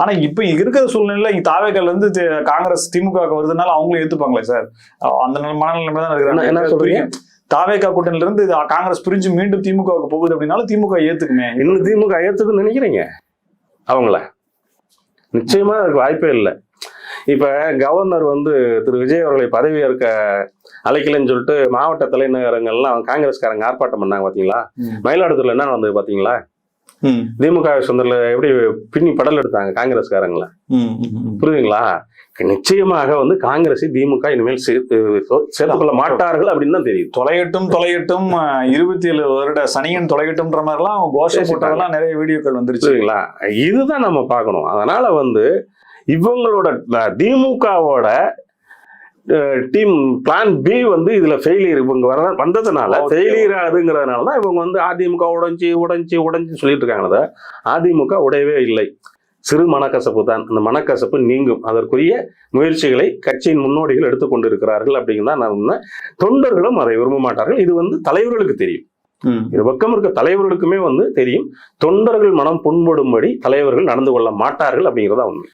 ஆனா இப்ப இருக்கிற சூழ்நிலையில இங்க தாவேக்கால இருந்து காங்கிரஸ் திமுக வருதுனால அவங்களும் ஏத்துப்பாங்களே சார்? அந்த மனநிலைமை தான் இருக்கிறாங்க. என்ன சொல்றீங்க? தாவேக்கா கூட்டணியில இருந்து காங்கிரஸ் பிரிஞ்சு மீண்டும் திமுகவுக்கு போகுது அப்படின்னாலும் திமுக ஏத்துக்குமே. இன்னும் திமுக ஏத்துக்குன்னு நினைக்கிறீங்க? அவங்கள நிச்சயமா அதுக்கு வாய்ப்பே இல்லை. இப்ப கவர்னர் திரு விஜய் அவர்களை பதவி ஏற்க அழைக்கலன்னு சொல்லிட்டு மாவட்ட தலைநகரங்கள்லாம் காங்கிரஸ்காரங்க ஆர்ப்பாட்டம் பண்ணாங்க பாத்தீங்களா? மயிலாடுதுறையில என்ன நடந்தது பாத்தீங்களா? திமுக சொந்தர்ல எப்படி பின்னி படல் எடுத்தாங்க காங்கிரஸ்காரங்கள. புரியுதுங்களா? நிச்சயமாக காங்கிரஸை திமுக இனிமேல் சேர்த்துக் கொள்ள மாட்டார்கள் அப்படின்னு தான் தெரியும். தொலையட்டும் 27 வருட சனியன் தொலையட்டும்ன்ற மாதிரிலாம் கோஷம் போட்டதெல்லாம் நிறைய வீடியோக்கள் வந்துருச்சுங்களா? இதுதான் நம்ம பார்க்கணும். அதனால இவங்களோட திமுகவோட டீம் பிளான் பி இதுல ஃபெயிலியர் இவங்க வந்ததுனால ஃபெயிலியர் ஆகுதுங்கிறதுனால தான் இவங்க அதிமுக உடைஞ்சு சொல்லிட்டு இருக்காங்க. அதிமுக உடையவே இல்லை, சிறு மனக்கசப்பு தான். அந்த மனக்கசப்பு நீங்கும். அதற்குரிய முயற்சிகளை கட்சியின் முன்னோடிகள் எடுத்துக்கொண்டு இருக்கிறார்கள் அப்படிங்கிறதான் நான் தொண்டர்களும் அதை விரும்ப மாட்டார்கள். இது தலைவர்களுக்கு தெரியும். இது பக்கம் இருக்க தலைவர்களுக்குமே தெரியும். தொண்டர்கள் மனம் புண்படும்படி தலைவர்கள் நடந்து கொள்ள மாட்டார்கள் அப்படிங்கிறதா உண்மை.